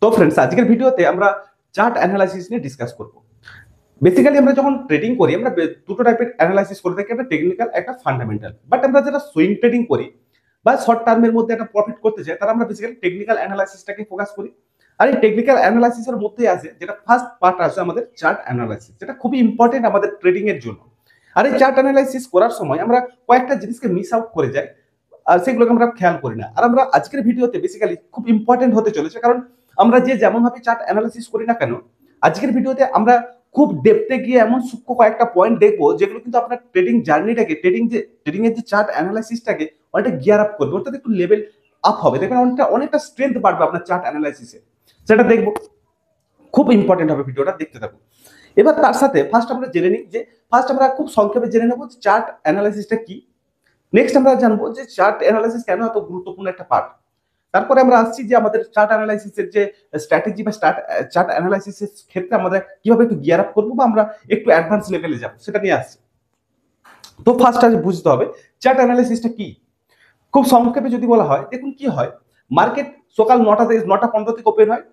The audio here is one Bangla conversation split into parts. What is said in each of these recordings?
তো फ्रेंड्स আজকের ভিডিওতে আমরা চার্ট অ্যানালাইসিস নিয়ে ডিসকাস করব। বেসিক্যালি আমরা যখন ট্রেডিং করি আমরা দুটো টাইপের অ্যানালাইসিস করে থাকি, একটা টেকনিক্যাল একটা ফান্ডামেন্টাল। বাট আমরা যারা সুইং ট্রেডিং করি বা শর্ট টার্মের মধ্যে একটা প্রফিট করতে চাই তারা আমরা বেসিক্যালি টেকনিক্যাল অ্যানালাইসিসটাকে ফোকাস করি। আর এই টেকনিক্যাল অ্যানালাইসিসের মধ্যে আছে যেটা ফার্স্ট পার্ট আছে আমাদের চার্ট অ্যানালাইসিস, যেটা খুবই ইম্পর্টেন্ট আমাদের ট্রেডিং এর জন্য। আর এই চার্ট অ্যানালাইসিস করার সময় আমরা কয়েকটা জিনিসকে মিস আউট করে যাই, আর সেগুলোকে আমরা খেয়াল করি না। আর আমরা আজকের ভিডিওতে বেসিক্যালি খুব ইম্পর্টেন্ট হতে চলেছে, কারণ আমরা যে যেমন ভাবে চার্ট অ্যানালাইসিস করি না কেন, আজকের ভিডিওতে আমরা খুব ডেপথে গিয়ে এমন সূক্ষ্ম কয়েকটা পয়েন্ট দেখবো যেগুলো কিন্তু আপনার ট্রেডিং জার্নিটাকে, ট্রেডিং এর যে চার্ট অ্যানালাইসিসটাকে অনেকটা গিয়ার আপ করবে, অর্থাৎ একটু লেভেল আপ হবে। দেখবেন অনেকটা স্ট্রেংথ বাড়বে আপনার চার্ট অ্যানালাইসিসে, সেটা দেখবো। খুব ইম্পর্টেন্ট হবে, ভিডিওটা দেখতে থাকুন। এবার তার সাথে ফার্স্ট আমরা জেনে নিই যে আমরা খুব সংক্ষেপে জেনে নেবো যে চার্ট অ্যানালাইসিসটা কি। নেক্সট আমরা জানবো যে চার্ট অ্যানালাইসিস কেন এত গুরুত্বপূর্ণ একটা পার্ট। তারপরে আমরা আসছি যে আমাদের চার্ট অ্যানালাইসিসের যে স্ট্র্যাটেজি বা চার্ট অ্যানালাইসিসের ক্ষেত্রে আমরা কিভাবে একটু গিয়ার আপ করবো বা আমরা একটু অ্যাডভান্স লেভেলে যাবো, সেটা নিয়ে আসছি। তো ফার্স্ট আজ বুঝতে হবে চার্ট অ্যানালাইসিসটা কি। খুব সংক্ষেপে যদি বলা হয়, দেখুন কি হয়, মার্কেট সকাল 9টা 15 থেকে ওপেন হয়,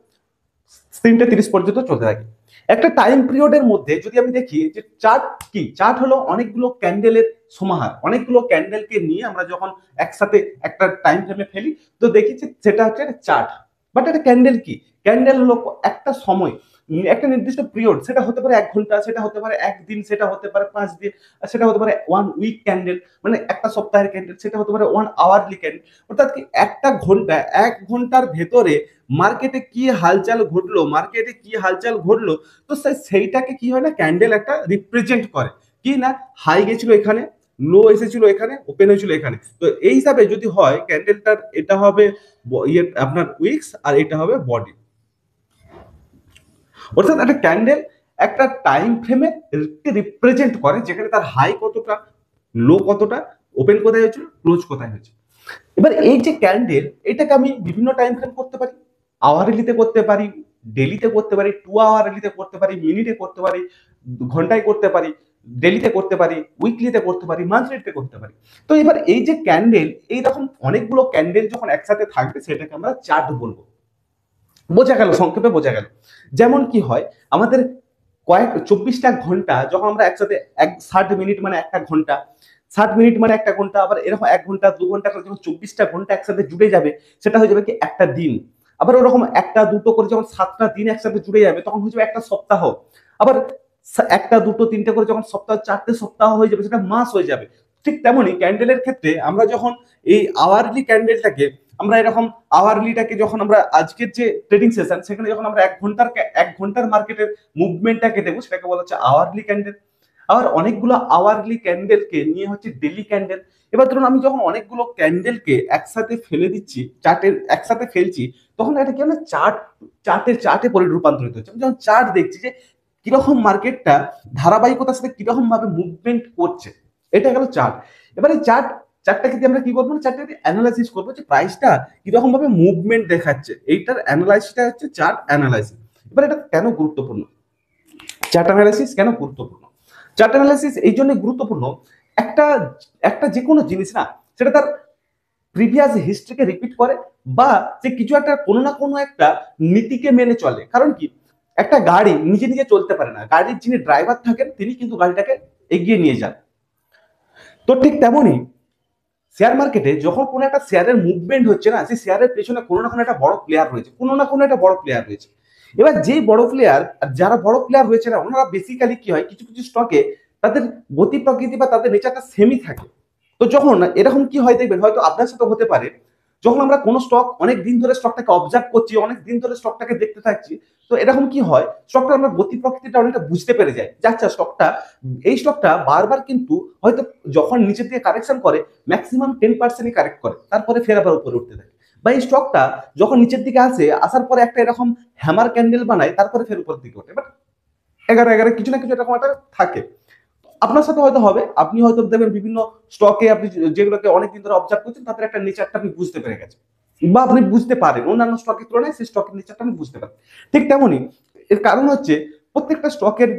3টে 30 পর্যন্ত চলতে থাকে। একটা টাইম পিরিয়ডের মধ্যে যদি আমি দেখি যে চার্ট কি, চার্ট হলো অনেকগুলো ক্যান্ডেলের সমাহার। অনেকগুলো ক্যান্ডেলকে নিয়ে আমরা যখন একসাথে একটা টাইম ফ্রেমে ফেলি তো দেখি যে সেটা হচ্ছে একটা চার্ট। বাট একটা ক্যান্ডেল কি, ক্যান্ডেল হলো একটা সময়, একটা নির্দিষ্ট পিরিয়ড। সেটা হতে পারে 1 ঘন্টা, সেটা হতে পারে একদিন, সেটা হতে পারে 5 দিন, সেটা হতে পারে 1 উইক ক্যান্ডেল, মানে একটা সপ্তাহের ক্যান্ডেল, সেটা হতে পারে 1 আওয়ারলি ক্যান্ডেল। অর্থাৎ কি একটা ঘন্টা, 1 ঘন্টার ভেতরে মার্কেটে কি হালচাল ঘটলো, তো সেইটাকে কি হয় না, ক্যান্ডেল একটা রিপ্রেজেন্ট করে। কি না, হাই গেছিল এখানে, লো এসেছিল এখানে, ওপেন হয়েছিল এখানে। তো এই হিসাবে যদি হয় ক্যান্ডেলটার, এটা হবে আপনার উইকস আর এটা হবে বডি। অর্থাৎ একটা ক্যান্ডেল একটা টাইম ফ্রেমে রিপ্রেজেন্ট করে, যেখানে তার হাই কতটা, লো কতটা, ওপেন কোথায় হয়েছিল, ক্লোজ কোথায় হয়েছে। এবার এই যে ক্যান্ডেল, এটাকে আমি বিভিন্ন টাইম ফ্রেম করতে পারি, আওয়ারলিতে করতে পারি, ডেলিতে করতে পারি, 2 আওয়ারলিতে করতে পারি, মিনিটে করতে পারি, ঘন্টায় করতে পারি, ডেলিতে করতে পারি, উইকলিতে করতে পারি, মান্থলিতে করতে পারি। তো এবার এই যে ক্যান্ডেল, এইরকম অনেকগুলো ক্যান্ডেল যখন একসাথে থাকবে সেটাকে আমরা চার্ট বলবো। বোঝা গেল, সংক্ষেপে বোঝা গেল। যেমন কি হয়, আমাদের 24টা ঘন্টা যখন আমরা একসাথে 60 মিনিট মানে একটা ঘন্টা, 60 মিনিট মানে একটা ঘন্টা, আবার এরকম 1 ঘন্টা 2 ঘন্টা করে যখন 24টা ঘন্টা একসাথে জুড়ে যাবে সেটা হয়ে যাবে কি একটা দিন। আবার ওরকম একটা দুটো করে যখন 7টা দিন একসাথে জুড়ে যাবে তখন হয়ে যাবে একটা সপ্তাহ। আবার একটা দুটো তিনটা করে যখন সপ্তাহ, 4টে সপ্তাহ হয়ে যাবে, সেটা মাস হয়ে যাবে। ঠিক তেমনই ক্যান্ডেলের ক্ষেত্রে আমরা যখন এই আওয়ারলি ক্যান্ডেলটাকে, আমরা এরকম আওয়ারলিটাকে যখন আমরা আজকের যে ট্রেডিং সেশন সেখানে যখন আমরা 1 ঘন্টার মার্কেটের মুভমেন্টটাকে দেখবো, সেটাকে বলা হচ্ছে আওয়ারলি ক্যান্ডেল। আবার অনেকগুলো আওয়ারলি ক্যান্ডেলকে নিয়ে হচ্ছে ডেলি ক্যান্ডেল। এবার ধরুন আমি যখন অনেকগুলো ক্যান্ডেলকে একসাথে ফেলে দিচ্ছি, চার্টের একসাথে ফেলছি, তখন এটা কি হয় না, চার্টে রূপান্তরিত হচ্ছে। আমি যখন চার্ট দেখছি যে কিরকম মার্কেটটা ধারাবাহিকতার সাথে কিরকম ভাবে মুভমেন্ট করছে, এটা গেল চার্ট। এবার এই চার্টটাকে দিয়ে আমরা কি করবো, চার্টটাকে অ্যানালাইসিস করবো যে প্রাইসটা কিরকম ভাবে মুভমেন্ট দেখাচ্ছে। এইটার অ্যানালাইসিসটা হচ্ছে চার্ট অ্যানালাইসিস। এবার এটা কেন গুরুত্বপূর্ণ, চার্ট অ্যানালাইসিস কেন গুরুত্বপূর্ণ? চার্ট অ্যানালাইসিস এই জন্য গুরুত্বপূর্ণ, একটা একটা যে কোনো জিনিস না, সেটা তার প্রিভিয়াস হিস্ট্রিকে রিপিট করে, বা যে কিছু একটা কোনো না কোনো একটা নীতিকে মেনে চলে। কারণ কি, একটা গাড়ি নিজে নিজে চলতে পারে না, গাড়ির যিনি ড্রাইভার থাকেন তিনি কিন্তু গাড়িটাকে এগিয়ে নিয়ে যান। তো ঠিক তেমনই শেয়ার মার্কেটে যখন কোনো একটা শেয়ারের মুভমেন্ট হচ্ছে না, সেই শেয়ারের পেছনে কোনো না কোনো একটা বড় প্লেয়ার রয়েছে, কোনো না কোনো একটা বড় প্লেয়ার রয়েছে। এবার যেই বড় প্লেয়ার, যারা বড় প্লেয়ার রয়েছে না, ওনারা বেসিক্যালি কি হয়, কিছু কিছু স্টকে তাদের গতি প্রকৃতি বা তাদের নেচারটা সেমই থাকে। তো যখন এরকম কি হয় দেখবেন, হয়তো আপনার সাথে হতে পারে, যখন আমরা কোনো স্টক অনেক দিন ধরে স্টকটাকে অবজার্ভ করছি, অনেক দিন ধরে স্টকটাকে দেখতে থাকছি, তো এরকম কি হয়, স্টকটা আমরা গতি প্রকৃতিটা অনেকটা বুঝতে পেরে যাই। আচ্ছা এই স্টকটা বারবার কিন্তু হয়তো যখন নিচের দিকে কারেকশন করে ম্যাক্সিমাম 10%ই কারেক্ট করে, তারপরে ফের আবার উপরে উঠতে থাকে। বা এই স্টকটা যখন নিচের দিকে আসার পরে একটা এরকম হ্যামার ক্যান্ডেল বানায়, তারপরে ফের উপরের দিকে ওঠে। বাট 11 কিছু না কিছু এরকম একটা থাকে। আপনার সাথে হয়তো হবে, আপনি হয়তো দেখবেন বিভিন্ন স্টকে, আপনি যেগুলোকে অনেকদিন ধরে অবজার্ভ করছেন তাদের একটা নেচারটা আপনি বুঝতে পেরে গেছেন, বা আপনি বুঝতে পারেন অন্যান্য স্টকের তুলনায় সেই স্টকের নেচারটা আপনি বুঝতে পারেন। ঠিক তেমনই এর কারণ হচ্ছে, প্রত্যেকটা স্টকের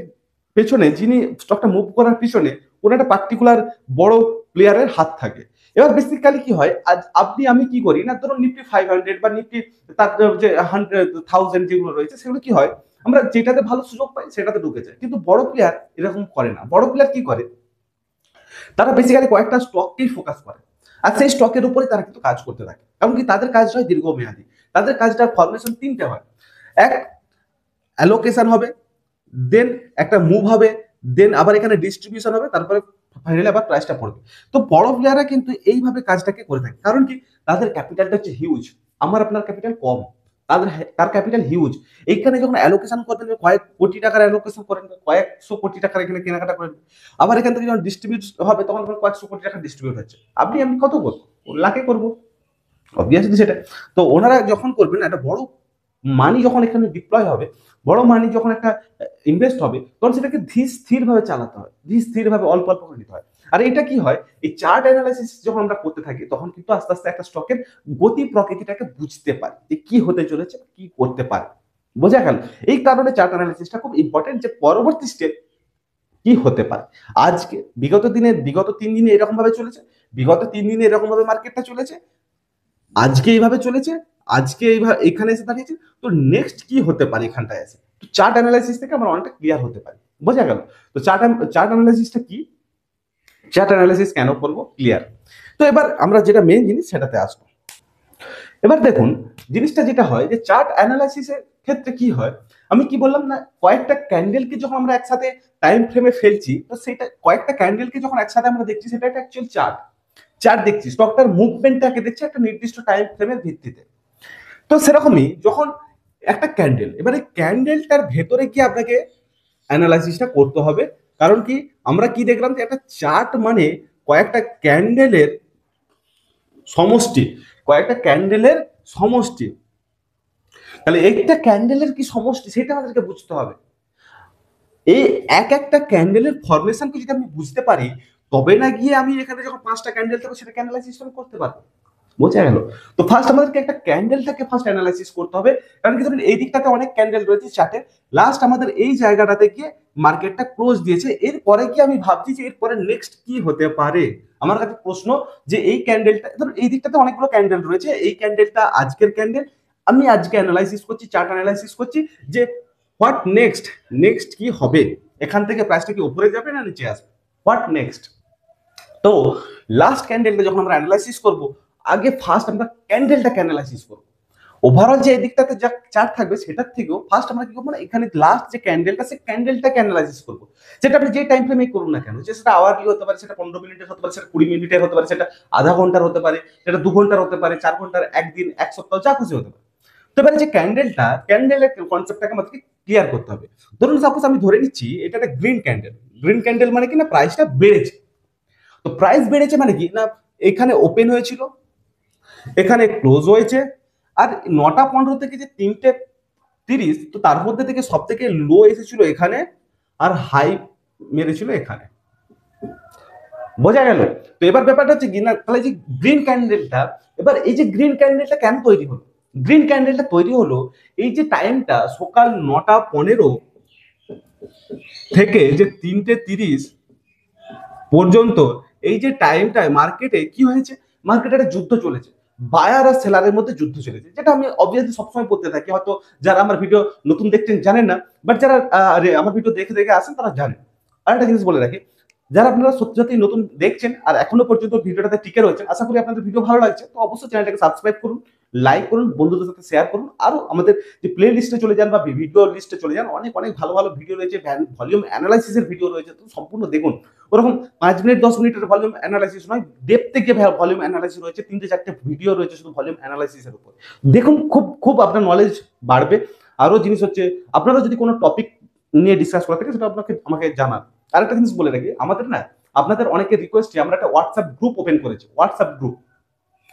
পেছনে, যিনি স্টকটা মুভ করার পিছনে কোনো একটা পার্টিকুলার বড় প্লেয়ারের হাত থাকে। এবার বেসিক্যালি কি হয়, আজ আপনি আমি কি করি না, ধরুন নিফটি 500 বা নিফটি তার যে 100,000 যেগুলো রয়েছে সেগুলো কি হয়, আমরা যেটাতে ভালো সুযোগ পাই সেটাতে ঢুকে যাই। কিন্তু বড় প্লেয়ার এরকম করে না। বড় প্লেয়ার কি করে, তারা বেসিক্যালি কয়েকটা স্টককেই ফোকাস করে, আর সেই স্টকের উপরে তারা কিন্তু কাজ করতে থাকে। কারণ কি, তাদের কাজটা হয় দীর্ঘমেয়াদী। তাদের কাজটার ফরমেশন তিনটে হয়। এক, অ্যালোকেশন হবে, দেন একটা মুভ হবে, দেন আবার এখানে ডিস্ট্রিবিউশন হবে, তারপরে ফাইনালি আবার প্রাইসটা পড়বে। তো বড় প্লেয়াররা কিন্তু এইভাবে কাজটাকে করে থাকে। কারণ কি, তাদের ক্যাপিটালটা হচ্ছে হিউজ, আমার আপনার ক্যাপিটাল কম, তার ক্যাপিটাল হিউজ। এইখানে যখন অ্যালোকেশন করবেন, কয়েক কোটি টাকার অ্যালোকেশন করেন, কয়েকশো কোটি টাকার এখানে কেনাকাটা করেন, আবার এখান থেকে যখন ডিস্ট্রিবিউট হবে তখন কয়েকশো কোটি টাকা ডিস্ট্রিবিউট হচ্ছে, আমি কত করবো, লাখে করবো অবভিয়াসলি সেটা। তো ওনারা যখন করবেন, একটা বড় মানি যখন এখানে ডিপ্লয় হবে, বড় মানি যখন একটা ইনভেস্ট হবে, তখন সেটাকে ধীর স্থির ভাবে চালাতে হয়, ধীর স্থির ভাবে অল্প অল্প করে নিতে হয়। আর এটা কি হয়, এই চার্ট অ্যানালাইসিস যখন আমরা করতে থাকি তখন কিন্তু আস্তে আস্তে একটা স্টকের গতি প্রকৃতিটাকে বুঝতে পারি, যে কি হতে চলেছে, কি করতে পারে। বোঝা গেল? এই কারণে চার্ট অ্যানালাইসিসটা খুব ইম্পর্টেন্ট, যে পরবর্তী স্টেপ কি হতে পারে। আজকে বিগত 3 দিনে এরকম ভাবে চলেছে, বিগত 3 দিনে এরকম ভাবে মার্কেটটা চলেছে, আজকে এইভাবে চলেছে, আজকে এইভাবে এখানে এসে দাঁড়িয়েছে, তো নেক্সট কি হতে পারে এখানটায় এসে। তো চার্ট অ্যানালাইসিস থেকে আমরা অনেকটা ক্লিয়ার হতে পারি। বোঝা গেল? তো চার্ট অ্যানালাইসিসটা কি, চার্ট অ্যানালাইসিস কেন করবো, ক্লিয়ার। তো এবার আমরা যেটা মেইন জিনিস সেটাতে আসবো। এবার দেখুন, জিনিসটা যেটা হয় যে চার্ট অ্যানালাইসিসের ক্ষেত্রে কি হয়, আমি কি বললাম না, কয়েকটা ক্যান্ডেলকে যখন আমরা একসাথে টাইম ফ্রেমে ফেলছি, তো সেটা কয়েকটা ক্যান্ডেলকে যখন একসাথে আমরা দেখছি, সেটা একটা অ্যাকচুয়াল চার্ট। চার্ট দেখছি, স্টকটার মুভমেন্টটাকে দেখছি একটা নির্দিষ্ট টাইম ফ্রেমের ভিত্তিতে। তো সেরকমই যখন একটা ক্যান্ডেল, এবারে ক্যান্ডেলটার ভেতরে কি আপনাকে অ্যানালাইসিসটা করতে হবে। কারণ কি, আমরা কি দেখলাম যে একটা চার্ট মানে কয়েকটা ক্যান্ডেলের সমষ্টি, কয়েকটা ক্যান্ডেলের সমষ্টি। তাহলে একটা ক্যান্ডেলের কি সমষ্টি সেটা আমাদেরকে বুঝতে হবে। এই একটা ক্যান্ডেলের ফরমেশনকে যদি আমি বুঝতে পারি, তবে না গিয়ে আমি এখানে যখন 5টা ক্যান্ডেল থাকবে সেটা অ্যানালাইসিস করতে পারবো। বোঝা গেল? তো ফার্স্ট আমাদেরকে একটা ক্যান্ডেলটাকে ফার্স্ট অ্যানালাইসিস করতে হবে। কারণ কি, ধরুন এই দিকটাতে অনেক ক্যান্ডেল রয়েছে চার্টে, লাস্ট আমাদের এই জায়গাটাতে গিয়ে মার্কেটটা ক্লোজ দিয়েছে, এরপরে কি আমি ভাবছি যে এরপরে নেক্সট কি হতে পারে। আমার কাছে প্রশ্ন, যে এই ক্যান্ডেলটা, ধরুন এই দিকটাতে অনেকগুলো ক্যান্ডেল রয়েছে, এই ক্যান্ডেলটা আজকের ক্যান্ডেল, আমি আজকে অ্যানালাইসিস করছি, চার্ট অ্যানালাইসিস করছি যে হোয়াট নেক্সট, নেক্সট কি হবে, এখান থেকে প্রাইসটা কি উপরে যাবে না নিচে আসবে, হোয়াট নেক্সট। তো লাস্ট ক্যান্ডেলটা যখন আমরা অ্যানালাইসিস করব, আগে ফার্স্ট আমরা ক্যান্ডেলটাকে অ্যানালাইসিস করব। ওভারঅল যে এদিকটাতে যা চার্ট থাকবে সেটার থেকেও ফার্স্ট আমরা কি করবো না, এখানে লাস্ট যে ক্যান্ডেলটা, সেই ক্যান্ডেলটাকে অ্যানালাইসিস করবো। সেটা আপনি যে টাইম ফ্রেমে করুন না কেন, যে সেটা আওয়ারলি হতে পারে, সেটা 15 মিনিটের হতে পারে, সেটা 20 মিনিটের হতে পারে, সেটা আধা ঘন্টার হতে পারে, সেটা 2 ঘন্টার হতে পারে, 4 ঘন্টার, একদিন, এক সপ্তাহ, যা খুশি হতে পারে। তো এবারে যে ক্যান্ডেলের কনসেপ্টটাকে আমাদেরকে ক্লিয়ার করতে হবে। ধরুন সাপোজ আমি ধরে নিচ্ছি এটা একটা গ্রিন ক্যান্ডেল। গ্রিন ক্যান্ডেল মানে কি না, প্রাইসটা বেড়েছে। তো প্রাইস বেড়েছে মানে কি না, এখানে ওপেন হয়েছিল, এখানে ক্লোজ হয়েছে, আর 9টা 15 থেকে যে 3টে 30, তো তার মধ্যে থেকে সব থেকে লো এসেছিল এখানে, আর হাই মেরেছিল এখানে। বোঝা গেল? তো এবার ব্যাপারটা হচ্ছে কি না, তাহলে যে গ্রিন ক্যান্ডেলটা, এবার এই যে গ্রিন ক্যান্ডেলটা কেন তৈরি হলো, গ্রিন ক্যান্ডেলটা তৈরি হলো এই যে টাইমটা সকাল 9টা 15 থেকে যে 3টে 30 পর্যন্ত, এই যে টাইমটায় মার্কেটে কি হয়েছে, মার্কেটে একটা যুদ্ধ চলেছে, বায়ার আর সেলারের মধ্যে যুদ্ধ চলেছে, যেটা আমি অবভিয়াসলি সবসময় বলতে থাকি। হয়তো যারা আমার ভিডিও নতুন দেখছেন জানেন না, বাট যারা আমার ভিডিও দেখে দেখে আসেন তারা জানেন। আর একটা জিনিস বলে রাখি, যারা আপনারা সত্যি সত্যি নতুন দেখছেন আর এখনো পর্যন্ত ভিডিওটাতে টিকে রয়েছেন, আশা করি আপনাদের ভিডিও ভালো লাগছে, তো অবশ্যই চ্যানেলটাকে সাবস্ক্রাইব করুন, লাইক করুন, বন্ধুদের সাথে শেয়ার করুন। আরো আমাদের যে প্লে লিস্টে চলে যান বা ভিডিও লিস্টে চলে যান, অনেক অনেক ভালো ভালো ভিডিও রয়েছে, ভলিউম অ্যানালাইসিসের ভিডিও রয়েছে, তো সম্পূর্ণ দেখুন। ওরকম 5 মিনিট 10 মিনিটের ভলিউম অ্যানালাইসিস নয়, ডেপথে গিয়ে ভলিউম অ্যানালাইসিস রয়েছে, 3টে 4টে ভিডিও রয়েছে শুধু ভলিউম অ্যানালাইসিসের উপর। দেখুন, খুব খুব আপনার নলেজ বাড়বে। আরো জিনিস হচ্ছে, আপনারা যদি কোনো টপিক নিয়ে ডিসকাস করা থাকে সেটা আমাকে জানান। আরেকটা জিনিস বলে রাখি, আমাদের না, আপনাদের অনেকের রিকোয়েস্টে আমরা একটা হোয়াটসঅ্যাপ গ্রুপ ওপেন করেছি, হোয়াটসঅ্যাপ গ্রুপ,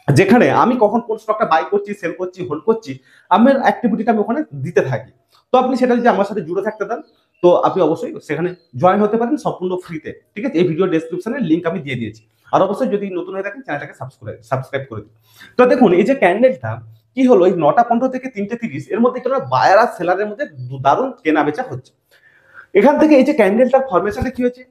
যেখানে আমি কখন কোন স্টকটা বাই করছি, সেল করছি, হোল্ড করছি, আমার অ্যাক্টিভিটিটা আমি ওখানে দিতে থাকি। তো আপনি সেটা যদি আমার সাথে জুড়ে থাকতে চান, তো আপনি অবশ্যই সেখানে জয়েন হতে পারেন সম্পূর্ণ ফ্রিতে। ঠিক আছে? এই ভিডিও ডেসক্রিপশনে লিংক আমি দিয়ে দিয়েছি। আর অবশ্যই যদি নতুন হয়ে থাকেন চ্যানেলটাকে সাবস্ক্রাইব করে দিন। তো দেখুন, এই যে ক্যান্ডেলটা কি হলো, এই 9টা 15 থেকে 3টে 30 এর মধ্যে একটা বায়ার আর সেলারের মধ্যে দারুণ কেনা বেচা হচ্ছে। এখান থেকে এই যে ক্যান্ডেলটার ফরমেশনটা কি হয়েছে,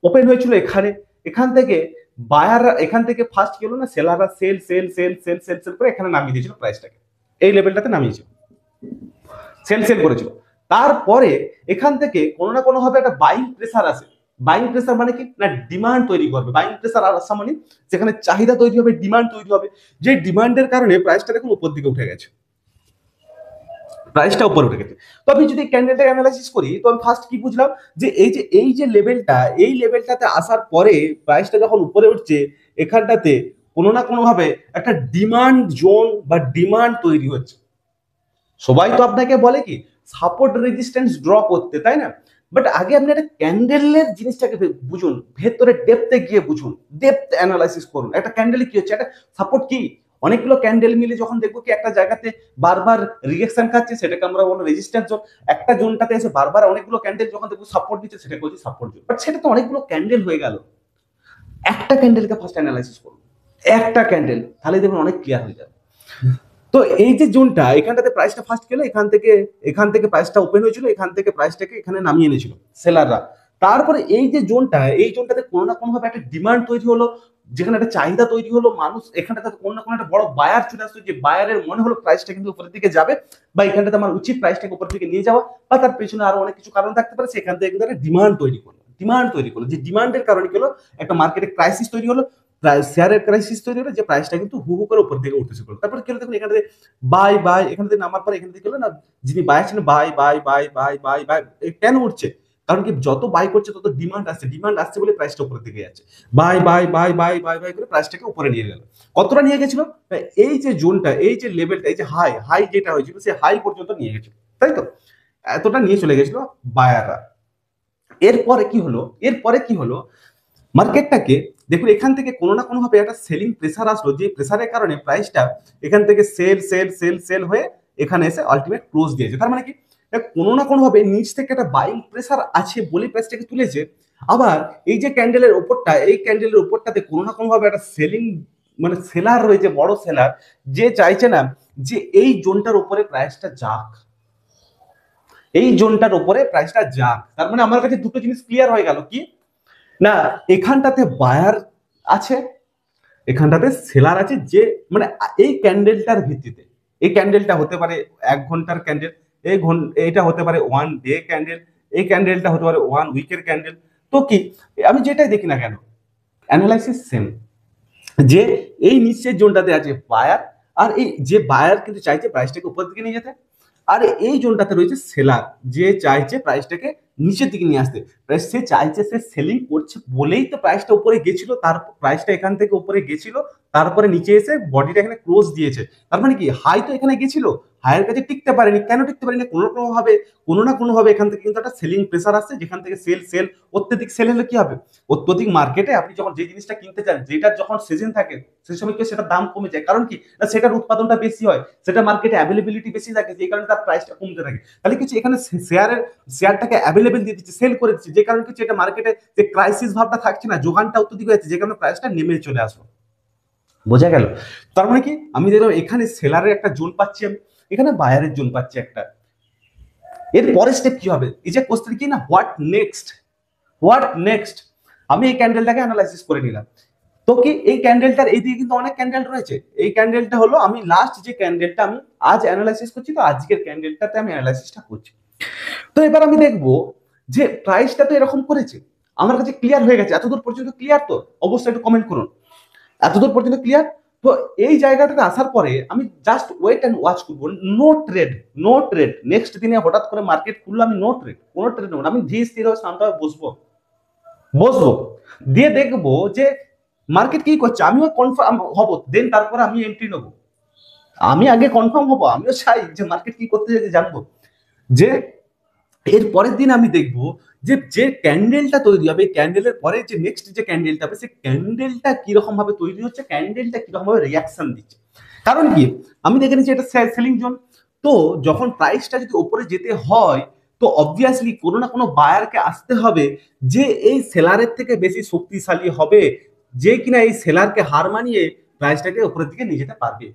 ওপেন হয়েছিল এখানে, এখান থেকে বায়াররা এখান থেকে ফার্স্ট গেল না, সেলাররা sell sell sell sell sell sell করে এখানে নামিয়ে দিয়েছিল প্রাইসটাকে, এই লেভেলটাতে নামিয়েছিল, সেল সেল করেছিল। তারপরে এখান থেকে কোনো না কোনো ভাবে একটা বাইং প্রেসার আসে। বাইং প্রেসার মানে কি না, ডিমান্ড তৈরি করবে। বাইং প্রেসার আর আসা মানে যেখানে চাহিদা তৈরি হবে, ডিমান্ড তৈরি হবে, যে ডিমান্ডের কারণে প্রাইসটা দেখুন উপর দিকে উঠে গেছে, প্রাইসটা উপরে উঠে গেছে। তো আমি যদি ক্যান্ডেলটা অ্যানালাইসিস করি তো আমি ফার্স্ট কি বুঝলাম যে এই যে লেভেলটা, এই লেভেলটাতে আসার পরে প্রাইসটা যখন উপরে উঠছে এখানটাতে কোনো না কোনো ভাবে একটা ডিমান্ড জোন বা ডিমান্ড তৈরি হচ্ছে। সবাই তো আপনাকে বলে কি সাপোর্ট রেজিস্ট্যান্স ড্র করতে, তাই না? বাট আগে আপনি একটা ক্যান্ডেলের জিনিসটাকে বুঝুন, ভেতরে ডেপথে গিয়ে বুঝুন, ডেপথ অ্যানালাইসিস করুন একটা ক্যান্ডেলে কি হচ্ছে, একটা সাপোর্ট কি। অনেকগুলো ক্যান্ডেল মিলে যখন দেখবো কি একটা জায়গাতে বারবার রিঅ্যাকশন খাচ্ছে, সেটাকে আমরা বলবো রেজিস্ট্যান্স জোন। একটা জোনটাতে এসে বারবার অনেকগুলো ক্যান্ডেল যখন দেখবো সাপোর্ট দিচ্ছে, সেটাকে বলছি সাপোর্ট জোন। বাট সেটা তো অনেকগুলো ক্যান্ডেল হয়ে গেল। একটা ক্যান্ডেলকে ফার্স্ট অ্যানালাইসিস করুন, একটা ক্যান্ডেল, তাহলে দেখুন অনেক ক্লিয়ার হয়ে যাবে। তো এই যে জোনটা, এখানটাতে প্রাইসটা ফার্স্ট গেল, এখান থেকে প্রাইসটা ওপেন হয়েছিল, এখান থেকে প্রাইসটাকে এখানে নামিয়ে এনেছিল সেলাররা। তারপরে এই যে জোনটা, এই জোনটাতে কোনো না কোনো ভাবে একটা ডিমান্ড তৈরি হলো, যেখানে একটা চাহিদা তৈরি হলো, মানুষ এখানটাতে কোনো না কোনো একটা বড় বায়ার চলে আসতো, যে বায়ারের মনে হলো প্রাইসটা কিন্তু উপরের দিকে যাবে, বা এখানটাতে আমার উচিত প্রাইসটাকে উপরের দিকে নিয়ে যাওয়া, বা তার পেছনে আরো অনেক কিছু কারণ থাকতে পারে। সেখান থেকে কিন্তু একটা ডিমান্ড তৈরি করলো, যে ডিমান্ডের কারণে কি হলো, একটা মার্কেটে ক্রাইসিস তৈরি হলো, শেয়ারের ক্রাইসিস তৈরি হলো, যে প্রাইসটা কিন্তু হু হু করে উপর দিকে উঠতে শুরু করলো। তারপরে কি হলো দেখুন, এখানে বাই বাই, এখান থেকে নামার পরে এখান থেকে হলো না, যিনি বাই ছিলেন bye bye bye bye bye bye, কেন উঠছে? কারণ কি যত বাই করছে তত ডিমান্ড আসছে বলে প্রাইসটা উপরের দিকে যাচ্ছে। Bye bye bye bye bye bye করে প্রাইসটাকে উপরে নিয়ে গেল। কতটা নিয়ে গেছিল? এই যে জোনটা, এই যে লেভেলটা, এই যে হাই হাই যেটা হয়েছিল, সে হাই পর্যন্ত নিয়ে গেছিল, তাই তো? এতটা নিয়ে চলে গেছিল বায়াররা। এরপরে কি হলো মার্কেটটাকে দেখুন, এখান থেকে কোনো না কোনো ভাবে একটা সেলিং প্রেসার আসলো, যে প্রেসারের কারণে প্রাইসটা এখান থেকে সেল সেল সেল সেল হয়ে এখানে এসে আলটিমেট ক্লোজ দিয়েছে। তার মানে কি কোনো না কোনো ভাবে নিচ থেকে একটা বাইং প্রেসার আছে বলে প্রাইসটাকে তুলেছে। আবার এই যে ক্যান্ডেলের উপরটা, এই ক্যান্ডেলের উপরটাতে কোনো না কোনো ভাবে একটা সেলিং মানে সেলার রয়েছে, বড় সেলার, যে চাইছে না যে এই জোনটার উপরে প্রাইসটা যাক, এই জোনটার উপরে প্রাইসটা যাক। তার মানে আমার কাছে দুটো জিনিস ক্লিয়ার হয়ে গেল, কি না এখানটাতে বায়ার আছে, এখানটাতে সেলার আছে, যে মানে এই ক্যান্ডেলটার ভিত্তিতে, এই ক্যান্ডেলটা হতে পারে 1 ঘন্টার ক্যান্ডেল, এইটা হতে পারে 1 ডে ক্যান্ডেল, এই ক্যান্ডেলটা হতে পারে 1 উইকের ক্যান্ডেল। তো কি আমি যেটাই দেখি না কেন, অ্যানালাইসিস সেম, যে এই নিচের জোনটাতে আছে বায়ার, আর এই যে বায়ার কিন্তু চাইছে প্রাইসটাকে উপর দিকে নিয়ে যেতে, আর এই জোনটাতে রয়েছে সেলার, যে চাইছে প্রাইসটাকে নিচের দিকে নিয়ে আসতে। সে চাইছে, সে সেলিং করছে বলেই তো প্রাইসটা উপরে গেছিল, তার প্রাইসটা এখান থেকে উপরে গেছিল, তারপরে নিচে এসে বডিটা এখানে ক্লোজ দিয়েছে। তার মানে কি হাই তো এখানে গেছিল, হাইয়ের কাছে টিকতে পারেনি। কেন টিকতে পারেনি? কোনো না কোনো ভাবে এখান থেকে কিন্তু একটা সেলিং প্রেসার আসছে, যেখান থেকে সেল সেল অত্যধিক সেল হলে কি হবে, অত্যধিক মার্কেটে আপনি যখন যে জিনিসটা কিনতে চান, যেটা যখন সিজন থাকে সেই সময় কি সেটার দাম কমে যায়। কারণ কি না, সেটার উৎপাদনটা বেশি হয়, সেটা মার্কেটে অ্যাভেলেবিলিটি বেশি থাকে, যে কারণে তার প্রাইসটা কমতে থাকে। তাহলে কিছু এখানে শেয়ারটাকে অ্যাভেলেবেল দিয়ে দিচ্ছে, সেল করে দিচ্ছে, যে কারণে কিছু এটা মার্কেটে যে ক্রাইসিস ভাবটা থাকছে না, যোগানটা অত্যধিক হয়েছে, যে কারণে প্রাইসটা নেমে চলে আসলো। বোঝা গেল? তার মানে কি আমি দেখলাম এখানে সেলারের একটা জোন পাচ্ছি, আমি এখানে বায়ারের জোন পাচ্ছি একটা। এর পরের স্টেপ কি হবে? এই যে কোশ্চেন কি না, হোয়াট নেক্সট। আমি এই ক্যান্ডেলটাকে অ্যানালাইসিস করে নিলাম। তো কি এই ক্যান্ডেলটার এইদিকে কিন্তু অনেক ক্যান্ডেল রয়েছে, এই ক্যান্ডেলটা হলো আমি লাস্ট যে ক্যান্ডেলটা আমি আজ অ্যানালাইসিস করছি, তো আজকের ক্যান্ডেলটাতে আমি অ্যানালাইসিসটা করছি। তো এবার আমি দেখবো যে প্রাইসটা তো এরকম করেছে, আমার কাছে ক্লিয়ার হয়ে গেছে। এতদূর পর্যন্ত ক্লিয়ার তো? অবশ্যই একটু কমেন্ট করুন এতদূর পর্যন্ত ক্লিয়ার। তো এই জায়গাটাতে আসার পরে আমি জাস্ট ওয়েট অ্যান্ড ওয়াচ করবো, নো ট্রেড। নেক্সট দিনে হঠাৎ করে মার্কেট খুললো, আমি কোনো ট্রেড নেবো না, আমি ধীরে স্থির হয়ে শান্তভাবে বসবো, দিয়ে দেখবো যে মার্কেট কি করছে, আমিও কনফার্ম হব, দেন তারপরে আমি এন্ট্রি নেবো। আমি আগে কনফার্ম হবো, আমিও চাই যে মার্কেট কি করতে যাচ্ছে জানবো, যে এর পরের দিন আমি দেখবো যে ক্যান্ডেলটা তৈরি হবে, ক্যান্ডেলের পরে যে নেক্সট যে ক্যান্ডেলটা হবে, সেই ক্যান্ডেলটা কিরকম ভাবে তৈরি হচ্ছে, ক্যান্ডেলটা কিরকম ভাবে রিয়াকশন দিচ্ছে। কারণ কি আমি দেখে নিচ্ছি এটা সেলিং জোন, তো যখন প্রাইসটা যদি উপরে যেতে হয়, তো অবভিয়াসলি কোনো না কোনো বায়ারকে আসতে হবে, যে এই সেলারের থেকে বেশি শক্তিশালী হবে, যে কিনা এই সেলারকে হার মানিয়ে প্রাইসটাকে উপরের দিকে নিয়ে যেতে পারবে,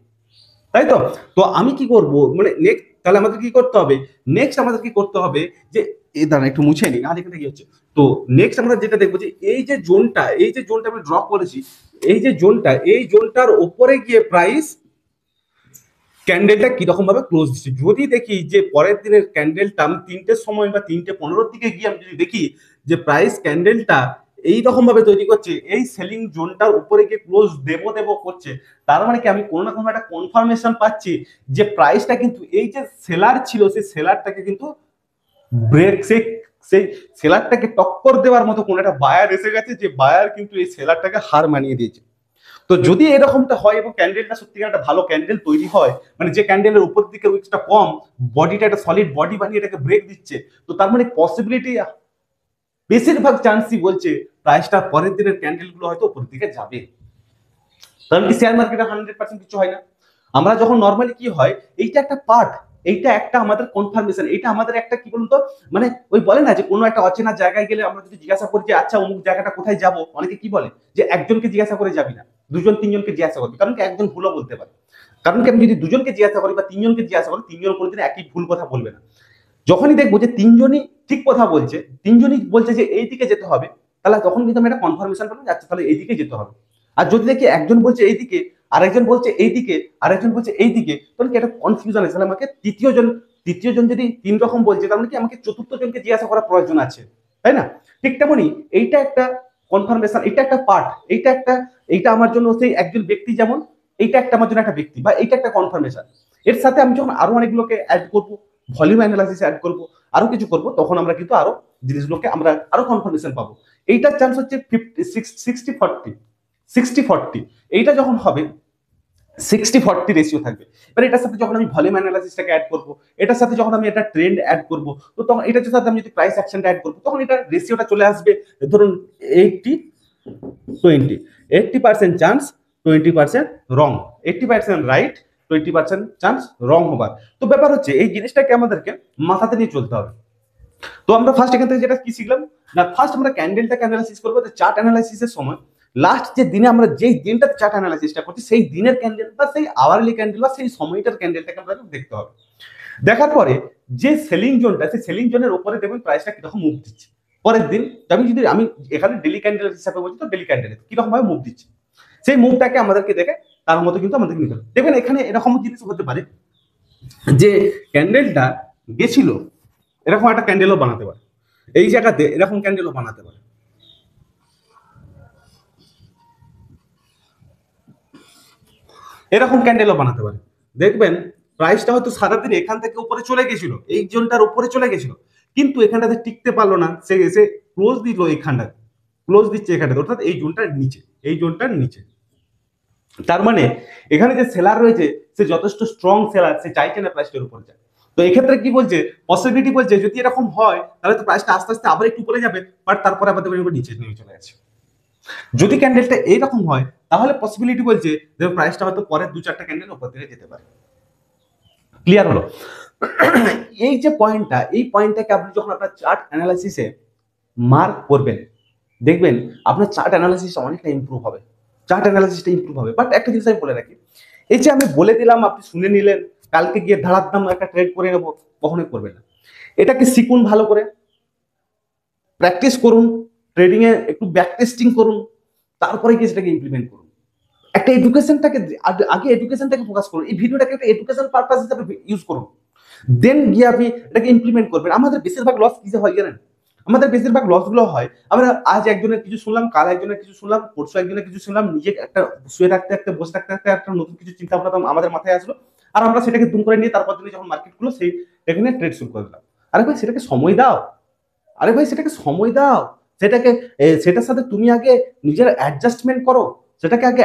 তাই তো? তো আমি কি করব, মানে নেক্সট তাহলে আমাদের কি করতে হবে, যে এই দাঁড়া একটু মুছে নিই, আর এখানে কি হচ্ছে। তো নেক্সট আমরা যেটা দেখবো যে এই যে জোনটা আমি ড্র করেছি, এই জোনটার ওপরে গিয়ে প্রাইস ক্যান্ডেলটা কিরকম ভাবে ক্লোজ দিচ্ছে। যদি দেখি যে পরের দিনের ক্যান্ডেলটা আমি 3টের সময় বা 3:15 দিকে গিয়ে আমি যদি দেখি যে প্রাইস ক্যান্ডেলটা এইরকম ভাবে তৈরি করছে, এই সেলিং জোনটার উপরে গিয়ে ক্লোজ দেব করছে, তার মানে কি আমি কোনো না কোনো একটা কনফার্মেশন পাচ্ছি যে প্রাইসটা কিন্তু এই যে সেলার ছিল সেই সেলারটাকে কিন্তু ব্রেক সেই সেলারটাকে টক্কর দেওয়ার মতো কোন একটা বায়ার এসে গেছে, যে বায়ার কিন্তু এই সেলারটাকে হার মানিয়ে দিয়েছে। তো যদি এরকমটা হয় এবং ক্যান্ডেলটা সত্যিকার একটা ভালো ক্যান্ডেল তৈরি হয়, মানে যে ক্যান্ডেলের উপর দিকে উইক্সটা কম, বডিটা একটা সলিড বডি বানিয়ে এটাকে ব্রেক দিচ্ছে, তো তার মানে পসিবিলিটি বেশিরভাগ চান্সই বলছে প্রাইসটা পরের দিনের ক্যান্ডেলগুলো হয়তো উপর দিকে যাবে। কারণ কি শেয়ার মার্কেটে 100% কিছু হয় না। আমরা যখন নর্মালি কি হয়, এইটা একটা পার্ট, এইটা একটা আমাদের কনফার্মেশন, এইটা আমাদের একটা কি বলুন তো, মানে ওই বলে না যে কোনো একটা অচেনা জায়গায় গেলে আমরা যদি জিজ্ঞাসা করি যে আচ্ছা অমুক জায়গাটা কোথায় যাব, অনেকে কি বলে যে একজনকে জিজ্ঞাসা করে যাবি না, দুজন তিনজনকে জিজ্ঞাসা করবি, কারণ কি একজন ভুলও বলতে পারে। কারণ কি আমি যদি দুজনকে জিজ্ঞাসা করি বা তিনজনকে জিজ্ঞাসা করি, তিনজন কোনোদিন একই ভুল কথা বলবে না। যখনই দেখবো যে তিনজনই ঠিক কথা বলছে, তিনজনই বলছে যে এই দিকে যেতে হবে, তাহলে তখন কিন্তু আমি একটা কনফার্মেশন পাবো যাচ্ছে তাহলে এই দিকে যেতে হবে। আর যদি দেখি একজন বলছে এইদিকে, আরেকজন বলছে এইদিকে, আরেকজন বলছে এইদিকে, তাহলে কি একটা কনফিউশন আছে, তাহলে আমাকে তৃতীয় জন যদি 3 রকম বলছে, তার মানে কি আমাকে চতুর্থ জনকে জিজ্ঞাসা করার প্রয়োজন আছে, তাই না? ঠিক তেমনই এইটা একটা কনফার্মেশন, এটা একটা পার্ট, এইটা আমার জন্য সেই একজন ব্যক্তি যেমন, এইটা একটা আমার জন্য একটা ব্যক্তি বা এইটা একটা কনফার্মেশন। এর সাথে আমি যখন আরো অনেকগুলোকে অ্যাড করবো, ভলিউম অ্যানালাইসিস অ্যাড করবো, আরো কিছু করবো, তখন আমরা কিন্তু আরো জিনিসগুলোকে আমরা আরো কনফার্মেশন পাবো। এইটার চান্স হচ্ছে 60-40, এইটা যখন হবে 60-40 রেশিও থাকবে। এবার এটার সাথে যখন আমি ভলিউম অ্যানালাইসিসটাকে অ্যাড করবো, এটার সাথে যখন আমি একটা ট্রেন্ড অ্যাড করবো, তো তখন এটার সাথে আমি যদি প্রাইস অ্যাকশনটা অ্যাড করবো, তখন এটা রেশিওটা চলে আসবে ধরুন 80-20, 80% চান্স, 20% রং, 80% রাইট, 20% চান্স রং হবার। তো ব্যাপার হচ্ছে এই জিনিসটাকে আমাদেরকে মাথাতে নিয়ে চলতে হবে। তো আমরা ফার্স্ট এখান থেকে যেটা কি শিখলাম না, ফার্স্ট আমরা ক্যান্ডেলটাকে অ্যানালাইসিস করবো, চার্ট অ্যানালাইসিসের সময় লাস্ট যে দিনে আমরা যেই দিনটাতে চার্ট অ্যানালাইসিসটা করছি সেই দিনের ক্যান্ডেল বা সেই আওয়ারলি ক্যান্ডেল বা সেই সময়টার ক্যান্ডেলটাকে আমরা দেখতে হবে। দেখার পরে যে সেলিং জোনটা, সেই সেলিং জোনের উপরে দেখবেন প্রাইসটা কিরকম মুভ দিচ্ছে পরের দিন। আমি এখানে ডেলি ক্যান্ডেল হিসাবে বলছি, তো ডেলি ক্যান্ডেল কিরকম ভাবে মুভ দিচ্ছে, সেই মুভটাকে আমাদেরকে দেখে তার মতো কিন্তু আমাদেরকে নিতে হবে। দেখবেন এখানে এরকম জিনিস হতে পারে যে ক্যান্ডেলটা গেছিল, এরকম একটা ক্যান্ডেলও বানাতে পারে, এই জায়গাতে এরকম ক্যান্ডেলও বানাতে পারে, এরকম ক্যান্ডেলও বানাতে পারে। দেখবেন প্রাইসটা হয়তো সারাদিন এখান থেকে উপরে চলে গেছিল, এই জোনটার উপরে চলে গেছিল, কিন্তু এখানটাতে টিকতে পারলো না, সে এসে ক্লোজ দিল এইখানটাতে, ক্লোজ দিচ্ছে এখানটাতে, অর্থাৎ এই জোনটার নিচে, এই জোনটার নিচে। তার মানে এখানে যে সেলার রয়েছে সে যথেষ্ট স্ট্রং সেলার, সে চাইছে না প্রাইসটার উপরে যায়। তো এক্ষেত্রে কি বলছে, পসিবিলিটি বলছে যদি এরকম হয় তাহলে তো প্রাইসটা আস্তে আস্তে আবার একটু উপরে যাবে, বাট তারপরে আবার দেখবেন নিচে নেমে চলে গেছে। যদি ক্যান্ডেলটা এইরকম হয় তাহলে পসিবিলিটি বলছে যে প্রাইসটা হয়তো পরের 2-4টা ক্যান্ডেল উপর দিকে যেতে পারে। ক্লিয়ার হলো? এই যে পয়েন্টটা, এই পয়েন্টটাকে আপনি যখন আপনার চার্ট অ্যানালাইসিসে মার্ক করবেন, দেখবেন আপনার চার্ট অ্যানালাইসিসটা অনেকটা ইমপ্রুভ হবে, চার্ট অ্যানালাইসিসটা ইমপ্রুভ হবে। বাট একটা জিনিস আমি বলে রাখি, এই যে আমি বলে দিলাম আপনি শুনে নিলেন, কালকে গিয়ে ধারাদ্দাম একটা ট্রেড করে নেবো, কখনোই করবেন না। এটাকে শিখুন, ভালো করে প্র্যাকটিস করুন, ট্রেডিং এ একটু ব্যাক টেস্টিং করুন, তারপরে গিয়ে সেটাকে ইমপ্লিমেন্ট করুন। একটা এডুকেশনটাকে আগে এডুকেশনটাকে ফোকাস করুন, এই ভিডিওটাকে একটা এডুকেশন পারপাস হিসেবে ইউজ করুন, দেন গিয়ে আপনি এটাকে ইমপ্লিমেন্ট করবেন। আমাদের বেশিরভাগ লস কিসে হয় জানেন? আমাদের বেশিরভাগ লস গুলো হয় আমরা আজ একজনের কিছু শুনলাম, কাল একজনের কিছু শুনলাম, পরশু একজনের কিছু শুনলাম, নিজে একটা শুয়ে থাকতে থাকতে বসে থাকতে থাকতে একটা নতুন কিছু চিন্তা ভাবনা আমাদের মাথায় আসলো, আর আমরা সেটাকে দুম করে নিয়ে তারপর দিনে যখন মার্কেট গুলো সেই এখানে ট্রেড শুরু করে দিলাম। আরে ভাই সেটাকে সময় দাও, আরে ভাই সেটাকে সময় দাও, সেটাকে সেটার সাথে তুমি আগে নিজের অ্যাডজাস্টমেন্ট করো, সেটাকে আগে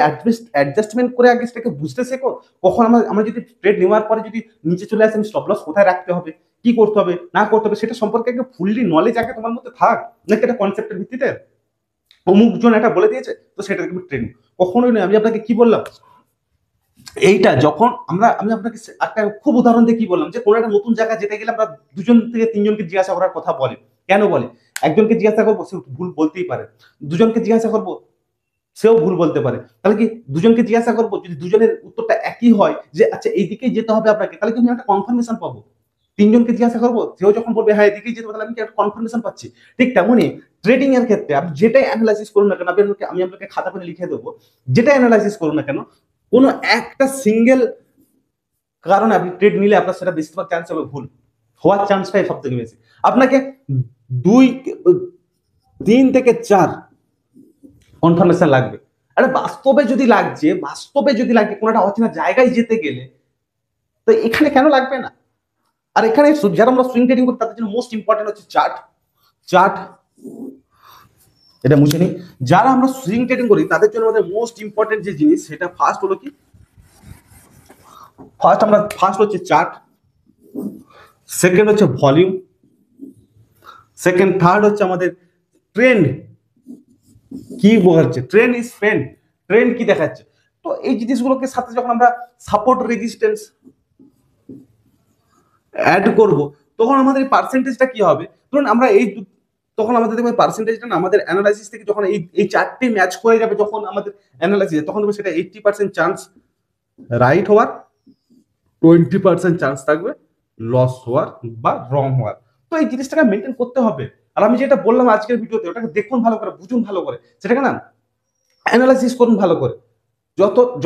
অ্যাডজাস্টমেন্ট করে আগে সেটাকে বুঝতে শেখো। কখন আমরা যদি ট্রেড নেওয়ার পরে যদি নিচে চলে আসে, স্টপ লস কোথায় রাখতে হবে, কি করতে হবে না করতে হবে, সেটা সম্পর্কে আগে ফুললি নলেজ আগে তোমার মধ্যে থাক, নাকি একটা কনসেপ্টের ভিত্তিতে অমুক জন এটা বলে দিয়েছে তো সেটা তুমি ট্রেড কখনোই নয়। আমি আপনাকে কি বললাম, এইটা যখন আমি আপনাকে একটা খুব উদাহরণ দিয়ে কি বললাম, যে কোনো একটা নতুন জায়গা যেতে গেলে আমরা 2 থেকে 3 জনকে জিজ্ঞাসা করার কথা বলে, কেন বলে? একজনকে জিজ্ঞাসা করবো সে ভুল বলতেই পারে, দুজনকে জিজ্ঞাসা করবো সেও ভুল বলতে পারে, তাহলে কি দুজনকে জিজ্ঞাসা করবো, যদি দুজনের উত্তরটা একই হয় যে আচ্ছা এইদিকেই যেতে হবে আপনাকে, তাহলে কি আমি একটা কনফার্মেশন পাবো। তিনজনকে জিজ্ঞাসা করবো, সেও যখন বলবে হ্যাঁ এদিকেই যেতে, তাহলে আমি কি একটা কনফার্মেশন পাচ্ছি। ঠিক তেমনই ট্রেডিং এর ক্ষেত্রে আপনি যেটাই অ্যানালাইসিস করুন না কেন, আমি আপনাকে খাতা পেনে লিখে দেবো, যেটা অ্যানালাইসিস করুন না কেন, কোনো একটা সিঙ্গেল কারণে আপনি ট্রেড নিলে আপনার সেটা বেশিরভাগ চান্স হবে ভুল হওয়ার চান্সটাই সব থেকে বেশি। আপনাকে 2-3 থেকে 4 কনফার্মেশন লাগবে। আরে বাস্তবে যদি লাগে কোনো একটা অচেনা জায়গায় যেতে গেলে, তো এখানে কেন লাগবে না? আর এখানে যারা আমরা সুইং ট্রেডিং করি তাদের জন্য মোস্ট ইম্পর্টেন্ট হচ্ছে চার্ট। এটা মুছে নিই। যারা আমরা সুইং ট্রেডিং করি তাদের জন্য আমাদের মোস্ট ইম্পর্টেন্ট যে জিনিস, সেটা ফার্স্ট হলো কি, ফার্স্ট হচ্ছে চার্ট, সেকেন্ড হচ্ছে ভলিউম, থার্ড হচ্ছে আমাদের ট্রেন্ড কি বোঝাচ্ছে, ট্রেন্ড কি দেখাচ্ছে। তো এই জিনিসগুলোকে সাথে যখন আমরা সাপোর্ট রেজিস্ট্যান্স অ্যাড করব, তখন আমাদের পার্সেন্টেজটা কি হবে, ধরুন আমরা তখন আমাদের দেখবে পার্সেন্টেজটা না আমাদের অ্যানালাইসিস থেকে যখন এই চারটি ম্যাচ করে যাবে, যখন আমাদের অ্যানালাইসিস, তখন দেখবে সেটা 80% চান্স রাইট হওয়ার, 20% চান্স থাকবে লস হওয়ার বা রং হওয়ার। তো এই জিনিসটাকে মেনটেন করতে হবে। আর আমি যেটা বললাম আজকের ভিডিওতে, ওটাকে দেখুন ভালো করে, বুঝুন ভালো করে, সেটাকে না অ্যানালাইসিস করুন ভালো করে।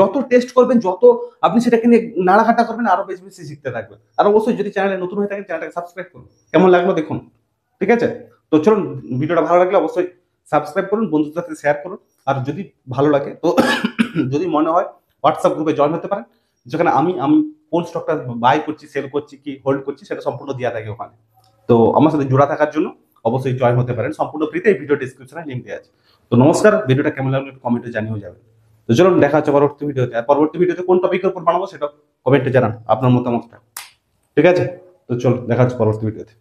যত টেস্ট করবেন, যত আপনি সেটাকে নিয়ে নাড়াঘাটা করবেন, আরো বেশি বেশি শিখতে থাকবেন। আর অবশ্যই যদি চ্যানেলে নতুন হয়ে থাকেন, চ্যানেলটাকে সাবস্ক্রাইব করুন। কেমন লাগলো দেখুন, ঠিক আছে? তো চলুন, ভিডিওটা ভালো লাগলে অবশ্যই সাবস্ক্রাইব করুন, বন্ধুদের সাথে শেয়ার করুন। আর যদি ভালো লাগে তো যদি মনে হয় হোয়াটসঅ্যাপ গ্রুপে জয়েন হতে পারেন, যেখানে আমি কোন স্টকটা বাই করছি, সেল করছি, কি হোল্ড করছি, সেটা সম্পূর্ণ দেওয়া থাকে ওখানে। তো আমার সাথে জোড়া থাকার জন্য অবশ্যই জয়েন হতে পারেন, সম্পূর্ণ ফ্রিতে। এই ভিডিও ডিসক্রিপশনে লিঙ্ক দেওয়া আছে। তো নমস্কার, ভিডিওটা কেমন লাগলো একটু কমেন্টে জানিয়ে যাবেন। তো চলুন, দেখা হচ্ছে পরবর্তী ভিডিওতে। আর পরবর্তী ভিডিওতে কোন টপিকের উপর বানাবো সেটা কমেন্টে জানান আপনার মতামতটা, ঠিক আছে? তো চলুন, দেখা হচ্ছে পরবর্তী ভিডিওতে।